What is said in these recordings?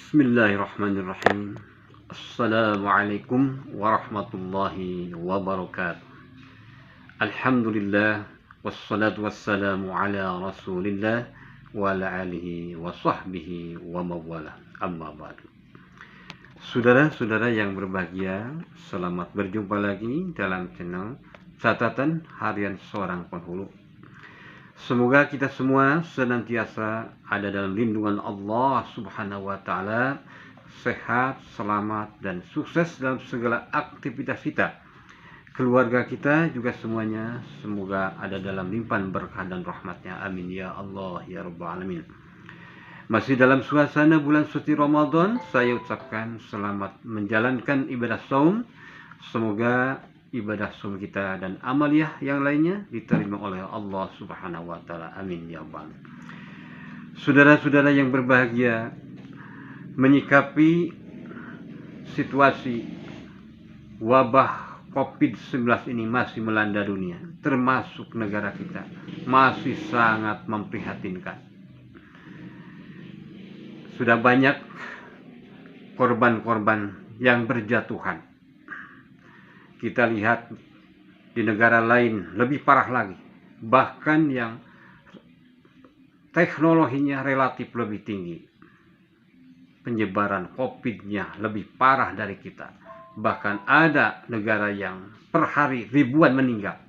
Bismillahirrahmanirrahim. Assalamualaikum warahmatullahi wabarakatuh. Alhamdulillah wassalatu wassalamu ala Rasulillah wa ala alihi wa sahbihi wa mawala. Amma ba'du. Saudara-saudara yang berbahagia, selamat berjumpa lagi dalam channel Catatan Harian Seorang Penghulu. Semoga kita semua senantiasa ada dalam lindungan Allah Subhanahu wa Ta'ala, sehat, selamat, dan sukses dalam segala aktivitas kita. Keluarga kita juga semuanya semoga ada dalam limpahan berkah dan rahmatnya. Amin ya Allah ya Rabbal Alamin. Masih dalam suasana bulan suci Ramadan, saya ucapkan selamat menjalankan ibadah saum. Semoga ibadah saum kita dan amaliyah yang lainnya diterima oleh Allah Subhanahu wa Ta'ala. Amin ya Rabbal. Saudara-saudara yang berbahagia, menyikapi situasi wabah COVID-19 ini masih melanda dunia, termasuk negara kita, masih sangat memprihatinkan. Sudah banyak korban-korban yang berjatuhan. Kita lihat di negara lain lebih parah lagi, bahkan yang teknologinya relatif lebih tinggi, penyebaran COVID-nya lebih parah dari kita. Bahkan ada negara yang per hari ribuan meninggal.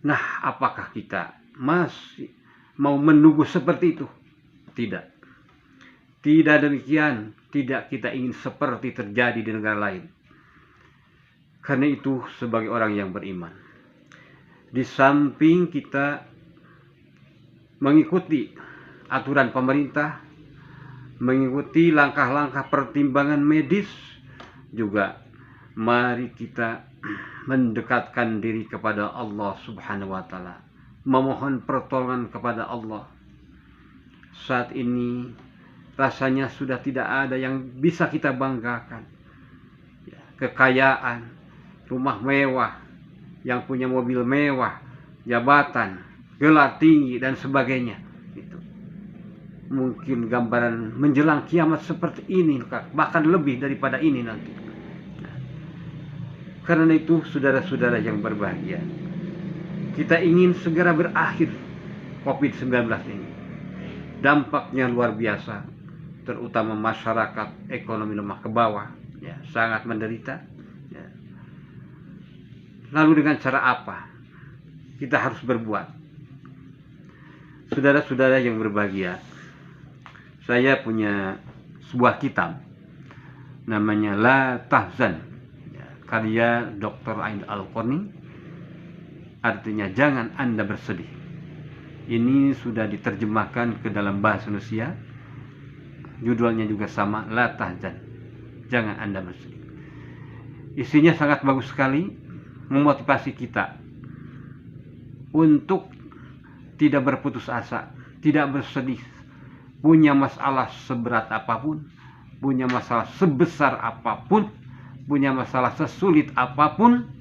Nah, apakah kita masih mau menunggu seperti itu? Tidak. Tidak demikian. Tidak kita ingin seperti terjadi di negara lain. Karena itu sebagai orang yang beriman, di samping kita mengikuti aturan pemerintah, mengikuti langkah-langkah pertimbangan medis, juga mari kita mendekatkan diri kepada Allah Subhanahu wa Ta'ala, memohon pertolongan kepada Allah. Saat ini rasanya sudah tidak ada yang bisa kita banggakan. Kekayaan, rumah mewah, yang punya mobil mewah, jabatan, gelar tinggi, dan sebagainya. Mungkin gambaran menjelang kiamat seperti ini, bahkan lebih daripada ini nanti. Karena itu, saudara-saudara yang berbahagia, kita ingin segera berakhir COVID-19 ini. Dampaknya luar biasa, terutama masyarakat ekonomi lemah ke bawah, sangat menderita. Lalu dengan cara apa kita harus berbuat? Saudara-saudara yang berbahagia, saya punya sebuah kitab namanya La Tahzan, karya Dr. Ain Al-Qarni, artinya jangan Anda bersedih. Ini sudah diterjemahkan ke dalam bahasa Indonesia. Judulnya juga sama, La Tahzan, jangan Anda bersedih. Isinya sangat bagus sekali, memotivasi kita untuk tidak berputus asa, tidak bersedih. Punya masalah seberat apapun, punya masalah sebesar apapun, punya masalah sesulit apapun,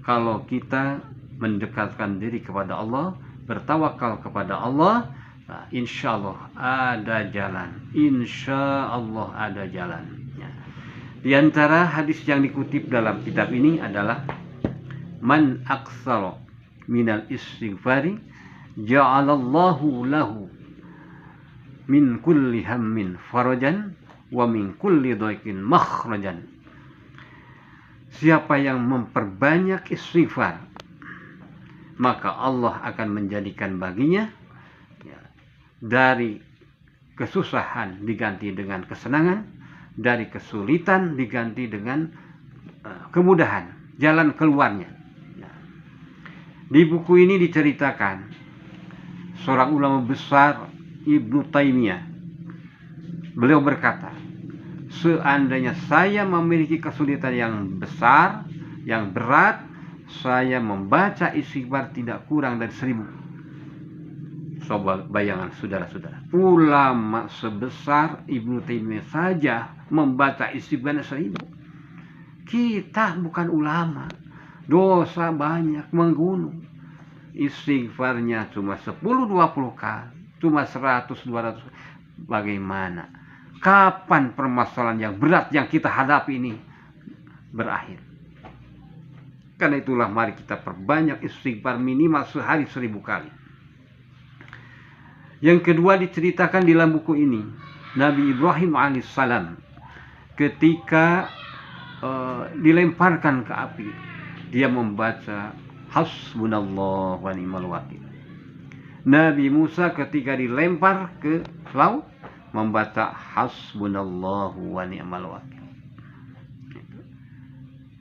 kalau kita mendekatkan diri kepada Allah, bertawakal kepada Allah, nah, insya Allah ada jalan. Insya Allah ada jalan. Di antara hadis yang dikutip dalam kitab ini adalah man aksara minal istighfari ja'alallahu lahu min kulli hammin farajan wa min kulli dhaiqin makhrajan. Siapa yang memperbanyak istighfar, maka Allah akan menjadikan baginya dari kesusahan diganti dengan kesenangan, dari kesulitan diganti dengan kemudahan, jalan keluarnya. Di buku ini diceritakan seorang ulama besar, Ibnu Taimiyah. Beliau berkata, seandainya saya memiliki kesulitan yang besar, yang berat, saya membaca istighfar tidak kurang dari 1000. Coba bayangan saudara-saudara, ulama sebesar Ibnu Taimiyah saja membaca istighfar 1000. Kita bukan ulama, dosa banyak menggunung, istighfarnya cuma 10-20 kali, cuma 100-200, bagaimana, kapan permasalahan yang berat yang kita hadapi ini berakhir. Karena itulah mari kita perbanyak istighfar, minimal sehari 1000 kali. Yang kedua diceritakan di dalam buku ini, Nabi Ibrahim alaihissalam ketika dilemparkan ke api, dia membaca hasbunallah wa ni'mal wakil. Nabi Musa ketika dilempar ke laut membaca hasbunallahu wa ni'mal wakil.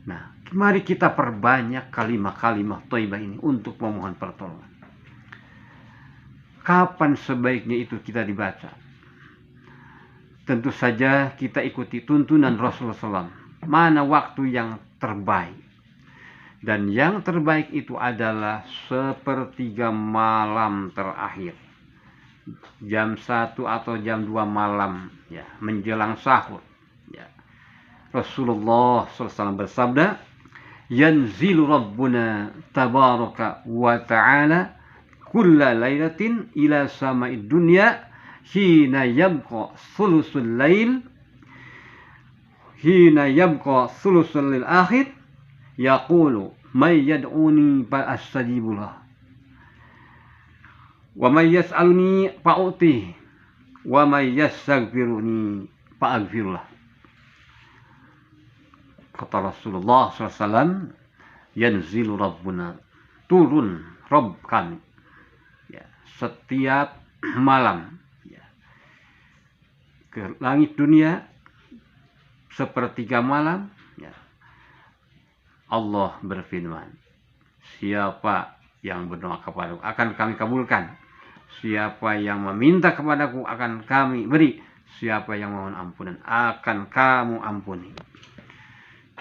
Nah, mari kita perbanyak kalimat-kalimat thayyibah ini untuk memohon pertolongan. Kapan sebaiknya itu kita dibaca? Tentu saja kita ikuti tuntunan Rasulullah SAW. Mana waktu yang terbaik? Dan yang terbaik itu adalah sepertiga malam terakhir. Jam 1 atau jam 2 malam, ya, menjelang sahur. Ya. Rasulullah SAW bersabda, yanzilu Rabbuna tabaraka wa ta'ala kulla lailatin ila sama'id dunya hina yabqa thulusul lail akhir yaqulu may yad'uni fa astajibu lah wa may yas'aluni fa'uti wa may yastaghfiruni fa'aghfirlah. Kata Rasulullah SAW, yanzilu Rabbuna, turun Rabb kami, ya, setiap malam, ya, ke langit dunia sepertiga malam, ya. Allah berfirman, siapa yang berdoa kepadaku akan kami kabulkan, siapa yang meminta kepadaku akan kami beri, siapa yang mohon ampunan akan kamu ampuni.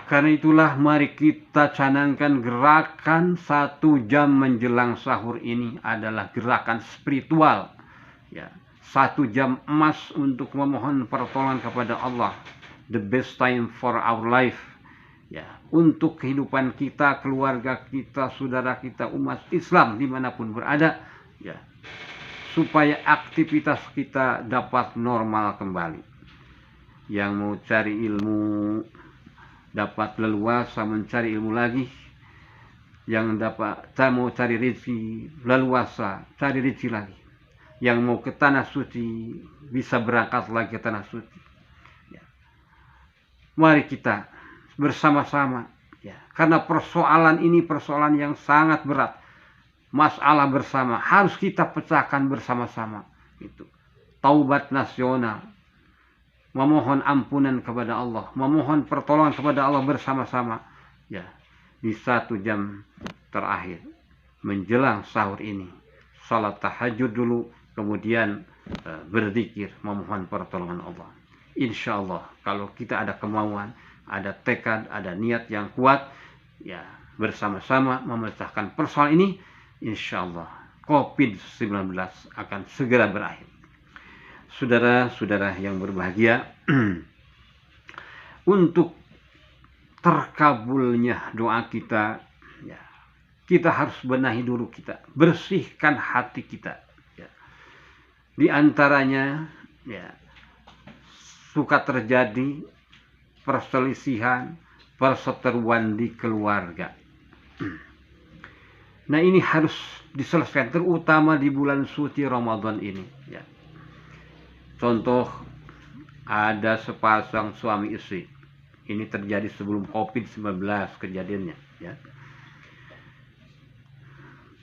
Karena itulah mari kita canangkan gerakan 1 jam menjelang sahur ini adalah gerakan spiritual, ya, 1 jam emas untuk memohon pertolongan kepada Allah, the best time for our life, ya, untuk kehidupan kita, keluarga kita, saudara kita, umat Islam dimanapun berada, ya, supaya aktivitas kita dapat normal kembali. Yang mau cari ilmu dapat leluasa mencari ilmu lagi, yang mau cari rezeki leluasa cari rezeki lagi, yang mau ke tanah suci bisa berangkat lagi ke tanah suci, ya. Mari kita bersama-sama, ya, karena persoalan ini persoalan yang sangat berat, masalah bersama harus kita pecahkan bersama-sama. Itu taubat nasional, memohon ampunan kepada Allah, memohon pertolongan kepada Allah bersama-sama, ya, di 1 jam terakhir menjelang sahur ini. Salat tahajud dulu, kemudian berzikir, memohon pertolongan Allah. Insya Allah kalau kita ada kemauan, ada tekad, ada niat yang kuat, ya, bersama-sama memecahkan persoalan ini, insya Allah COVID-19 akan segera berakhir. Saudara-saudara yang berbahagia, untuk terkabulnya doa kita, ya, kita harus benahi dulu kita, bersihkan hati kita, ya. Di antaranya, ya, suka terjadi perselisihan, perseteruan di keluarga. Nah, ini harus diselesaikan, terutama di bulan suci Ramadan ini, ya. Contoh, ada sepasang suami istri. Ini terjadi sebelum COVID-19 kejadiannya, ya.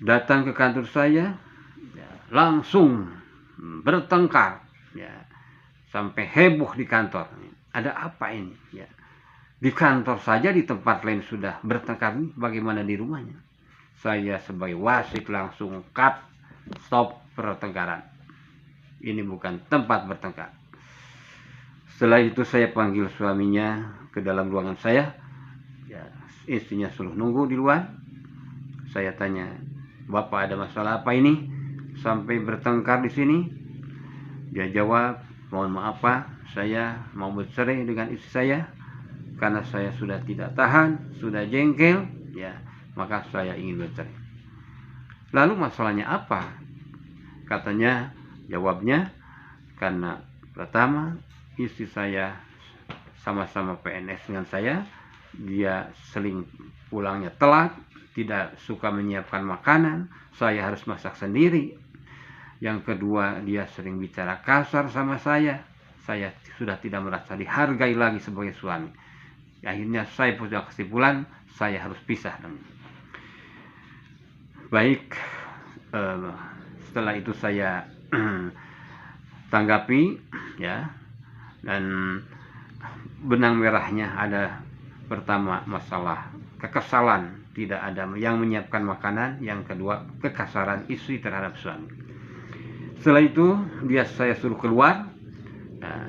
Datang ke kantor saya, ya, langsung bertengkar, ya, sampai heboh di kantor. Ada apa ini? Ya. Di kantor saja, di tempat lain sudah bertengkar, bagaimana di rumahnya? Saya sebagai wasit langsung cut, stop pertengkaran. Ini bukan tempat bertengkar. Setelah itu saya panggil suaminya ke dalam ruangan saya, ya, istrinya suruh nunggu di luar. Saya tanya, Bapak ada masalah apa ini sampai bertengkar di sini? Dia jawab, mohon maaf Pak, saya mau bercerai dengan istri saya karena saya sudah tidak tahan, sudah jengkel, ya, maka saya ingin bercerai. Lalu masalahnya apa? Katanya, jawabnya, karena Pertama, istri saya sama-sama PNS dengan saya, dia sering pulangnya telat, tidak suka menyiapkan makanan, saya harus masak sendiri. Yang kedua, dia sering bicara kasar sama saya sudah tidak merasa dihargai lagi sebagai suami. Akhirnya saya punya kesimpulan, saya harus pisah. Baik, setelah itu saya tanggapi, ya, dan benang merahnya ada pertama masalah kekesalan, tidak ada yang menyiapkan makanan, yang kedua kekasaran istri terhadap suami. Setelah itu saya suruh keluar. Nah,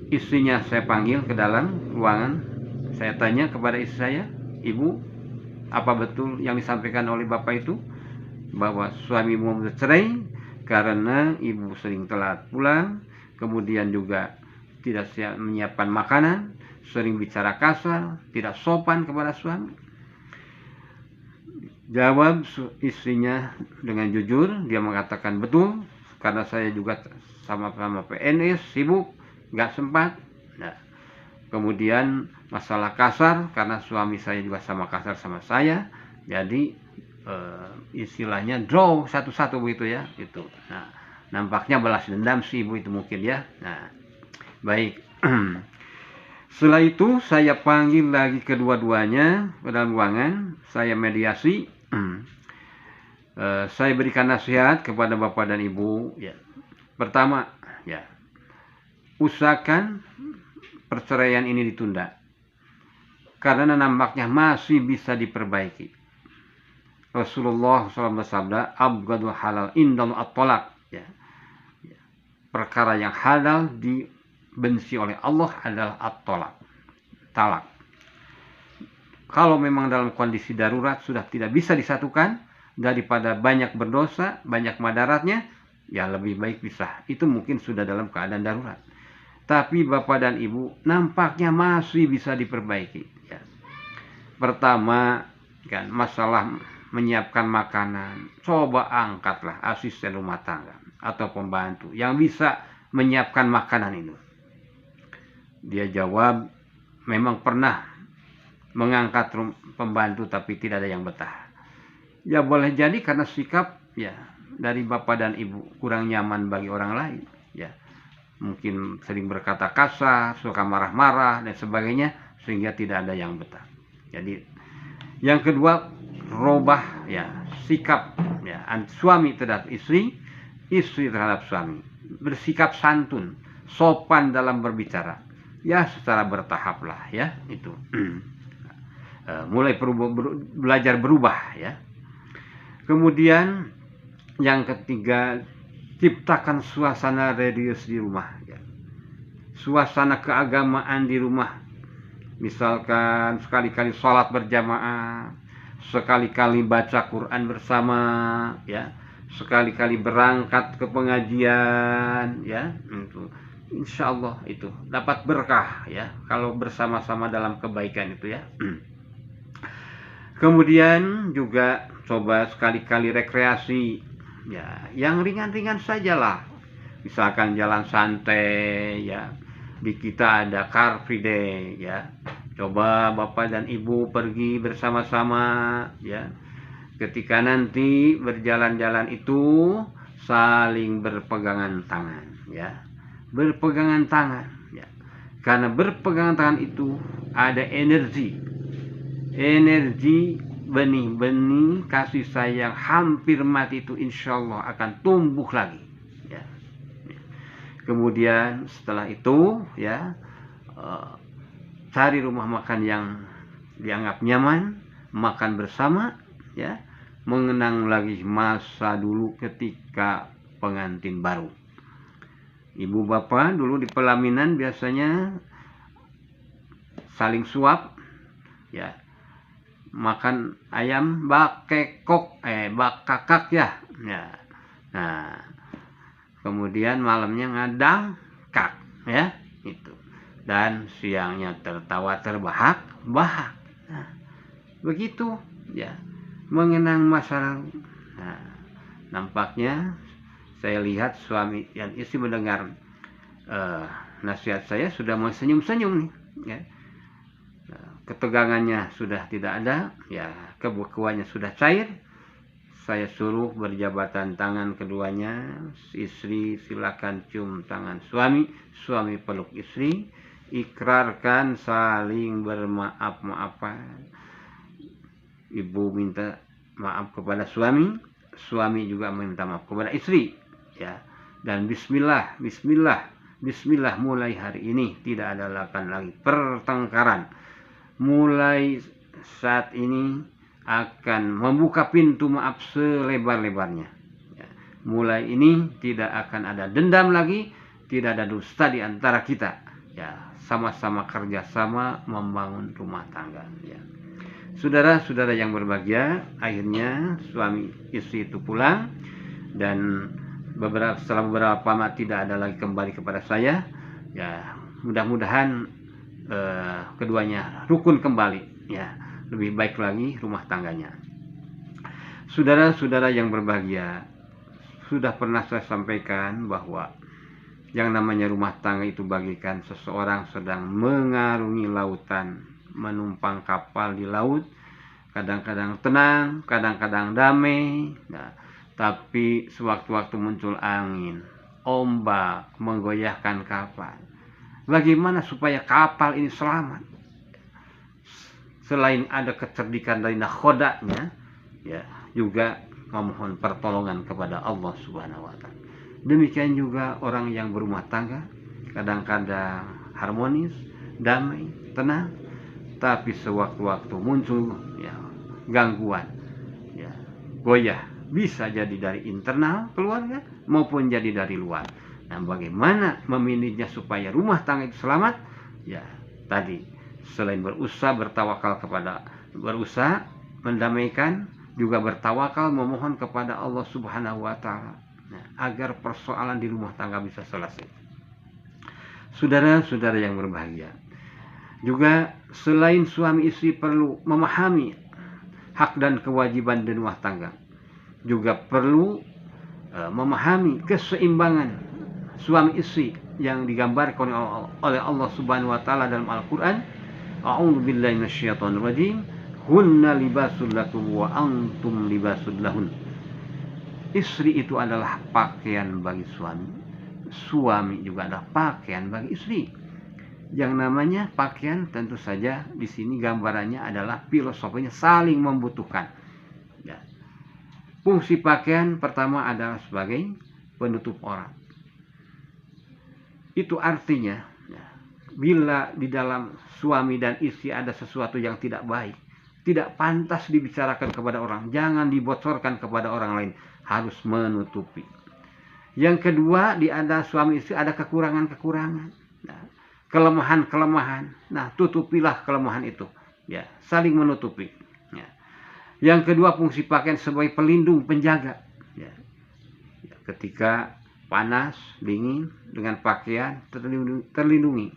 istrinya saya panggil ke dalam ruangan, saya tanya kepada istri saya, "Ibu, apa betul yang disampaikan oleh bapak itu bahwa suami mau bercerai karena ibu sering telat pulang, kemudian juga tidak siap menyiapkan makanan, sering bicara kasar, tidak sopan kepada suami?" Jawab istrinya dengan jujur, dia mengatakan betul, karena saya juga sama-sama PNS, sibuk, nggak sempat. Nah, kemudian masalah kasar, karena suami saya juga sama kasar sama saya, jadi istilahnya draw satu-satu begitu ya, gitu. Nah, nampaknya balas dendam si ibu itu mungkin ya. Nah, baik. Setelah itu saya panggil lagi kedua-duanya ke dalam ruangan, saya mediasi. Saya berikan nasihat kepada bapak dan ibu, ya. Pertama, ya, usahakan perceraian ini ditunda, karena nampaknya masih bisa diperbaiki. Rasulullah SAW bersabda, "Abghadul halal indal at-talaq." Ya. Perkara yang halal dibenci oleh Allah adalah at-talaq, talak. Kalau memang dalam kondisi darurat sudah tidak bisa disatukan, daripada banyak berdosa, banyak madaratnya, ya lebih baik pisah. Itu mungkin sudah dalam keadaan darurat. Tapi bapak dan ibu nampaknya masih bisa diperbaiki. Ya. Pertama, kan, masalah menyiapkan makanan, coba angkatlah asisten rumah tangga atau pembantu yang bisa menyiapkan makanan itu. Dia jawab, memang pernah mengangkat pembantu tapi tidak ada yang betah. Ya boleh jadi karena sikap, ya, dari bapak dan ibu kurang nyaman bagi orang lain, ya. Mungkin sering berkata kasar, suka marah-marah dan sebagainya, sehingga tidak ada yang betah. Jadi yang kedua, robah, ya, sikap, ya, suami terhadap istri, istri terhadap suami, bersikap santun, sopan dalam berbicara, ya, secara bertahap lah, ya, itu. Mulai belajar berubah, ya. Kemudian yang ketiga, ciptakan suasana religius di rumah, ya. Suasana keagamaan di rumah. Misalkan sekali-kali sholat berjamaah, sekali-kali baca Quran bersama, ya, sekali-kali berangkat ke pengajian, ya, itu insya Allah itu dapat berkah, ya, kalau bersama-sama dalam kebaikan itu, ya. Kemudian juga coba sekali-kali rekreasi, ya, yang ringan-ringan sajalah. Misalkan jalan santai, ya. Di kita ada Car Free Day, ya. Coba bapak dan ibu pergi bersama-sama, ya. Ketika nanti berjalan-jalan itu saling berpegangan tangan, ya. Berpegangan tangan, ya. Karena berpegangan tangan itu ada energi benih-benih kasih sayang hampir mati itu insya Allah akan tumbuh lagi, ya. Kemudian setelah itu, ya, cari rumah makan yang dianggap nyaman, makan bersama, ya, mengenang lagi masa dulu ketika pengantin baru. Ibu bapak dulu di pelaminan biasanya saling suap, ya, makan ayam bakakak, ya. Nah, kemudian malamnya ngadang kak, ya, itu. Dan siangnya tertawa terbahak-bahak. Nah, begitu, ya, mengenang masa lalu. Nah, nampaknya saya lihat suami dan istri mendengar nasihat saya sudah mulai senyum-senyum nih, ya. Ketegangannya sudah tidak ada, ya, kebekuannya sudah cair. Saya suruh berjabatan tangan keduanya, istri silakan cium tangan suami, suami peluk istri, ikrarkan saling bermaaf-maafan. Ibu minta maaf kepada suami, suami juga meminta maaf kepada istri, ya. Dan bismillah, bismillah, bismillah, mulai hari ini tidak ada lagi pertengkaran. Mulai saat ini akan membuka pintu maaf selebar-lebarnya. Ya. Mulai ini tidak akan ada dendam lagi, tidak ada dusta di antara kita. Ya, sama-sama kerjasama membangun rumah tangga. Ya. Saudara-saudara yang berbahagia, akhirnya suami istri itu pulang dan setelah beberapa lama tidak ada lagi kembali kepada saya. Ya, mudah-mudahan keduanya rukun kembali, ya, lebih baik lagi rumah tangganya. Saudara-saudara yang berbahagia, sudah pernah saya sampaikan bahwa yang namanya rumah tangga itu bagikan seseorang sedang mengarungi lautan, menumpang kapal di laut, kadang-kadang tenang, kadang-kadang damai, nah, tapi sewaktu-waktu muncul angin, ombak menggoyahkan kapal. Bagaimana supaya kapal ini selamat? Selain ada kecerdikan dari nakhodanya, ya, juga memohon pertolongan kepada Allah Subhanahu wa Ta'ala. Demikian juga orang yang berumah tangga, kadang-kadang harmonis, damai, tenang, tapi sewaktu-waktu muncul, ya, gangguan, ya, goyah, bisa jadi dari internal keluarga maupun jadi dari luar. Nah, bagaimana memanagenya supaya rumah tangga itu selamat? Ya, tadi selain berusaha mendamaikan, juga bertawakal memohon kepada Allah Subhanahu wa Ta'ala, nah, agar persoalan di rumah tangga bisa selesai. Saudara-saudara yang berbahagia, juga selain suami istri perlu memahami hak dan kewajiban di rumah tangga, juga perlu memahami keseimbangan suami istri yang digambarkan oleh Allah Subhanahu wa Ta'ala dalam Al-Qur'an. A'udzu billahi minasyaitonir rajim. Hunna libasul lakum wa antum libasul lahun. Istri itu adalah pakaian bagi suami, suami juga adalah pakaian bagi istri. Yang namanya pakaian tentu saja di sini gambarannya adalah filosofinya saling membutuhkan. Ya. Fungsi pakaian pertama adalah sebagai penutup aurat. Itu artinya, ya, bila di dalam suami dan istri ada sesuatu yang tidak baik, tidak pantas dibicarakan kepada orang, jangan dibocorkan kepada orang lain, harus menutupi. Yang kedua, di ada suami istri ada kekurangan-kekurangan, nah, kelemahan-kelemahan, nah, tutupilah kelemahan itu, ya, saling menutupi. Ya. Yang kedua, fungsi pakaian sebagai pelindung, penjaga, ya. Ketika panas, dingin, dengan pakaian terlindungi.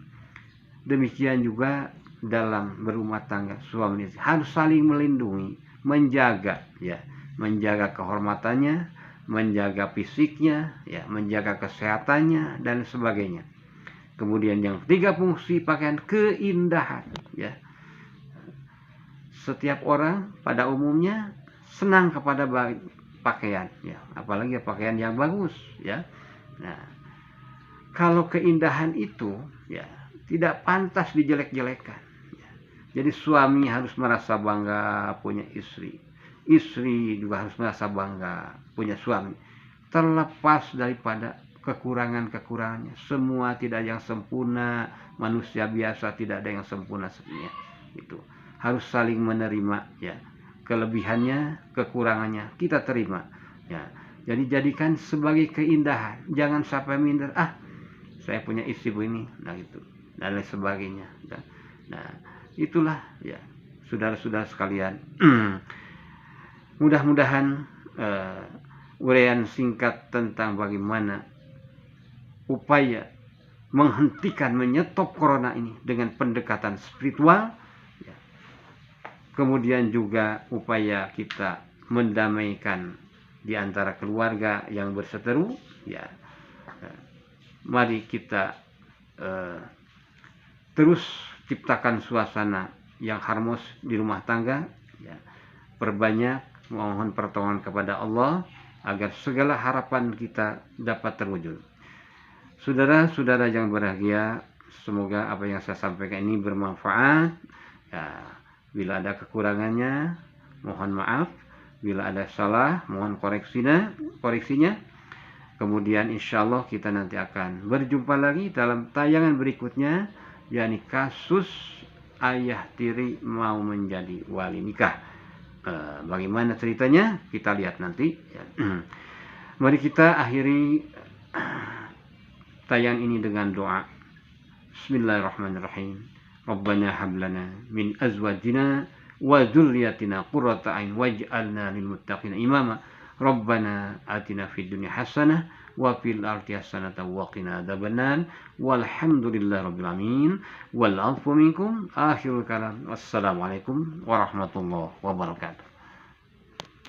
Demikian juga dalam berumah tangga, suami istri harus saling melindungi, menjaga, ya, menjaga kehormatannya, menjaga fisiknya, ya, menjaga kesehatannya dan sebagainya. Kemudian yang ketiga, fungsi pakaian keindahan, ya. Setiap orang pada umumnya senang kepada pakaian, ya, apalagi pakaian yang bagus, ya. Nah, kalau keindahan itu, ya, tidak pantas dijelek-jelekan. Ya. Jadi suami harus merasa bangga punya istri, istri juga harus merasa bangga punya suami. Terlepas daripada kekurangan-kekurangannya, semua tidak ada yang sempurna, manusia biasa tidak ada yang sempurna sebenarnya. Itu harus saling menerima, ya, kelebihannya, kekurangannya kita terima, ya. Jadi jadikan sebagai keindahan, jangan sampai minder, saya punya istri begini, nah itu, dan lain sebagainya. Nah, itulah, ya, saudara-saudara sekalian. Mudah-mudahan uraian singkat tentang bagaimana upaya menghentikan, menyetop corona ini dengan pendekatan spiritual, ya. Kemudian juga upaya kita mendamaikan di antara keluarga yang berseteru, ya, mari kita terus ciptakan suasana yang harmonis di rumah tangga, ya. Perbanyak mohon pertolongan kepada Allah agar segala harapan kita dapat terwujud. Saudara-saudara yang berbahagia, semoga apa yang saya sampaikan ini bermanfaat. Ya, bila ada kekurangannya, mohon maaf. Bila ada salah, mohon koreksinya. Kemudian insya Allah kita nanti akan berjumpa lagi dalam tayangan berikutnya, yakni kasus ayah tiri mau menjadi wali nikah. Bagaimana ceritanya? Kita lihat nanti. Mari kita akhiri tayangan ini dengan doa. Bismillahirrahmanirrahim. Rabbana hablana min azwajina wa dzurriyyatina qurrata a'yun waj'alna lil muttaqina imama. Rabbana atina fid dunya hasanah wa fil ardi hasanatan wa qina adzabannar. Walhamdulillahi rabbil alamin. Wal 'afwu minkum. Akhirul kalam. Wassalamualaikum warahmatullahi wabarakatuh.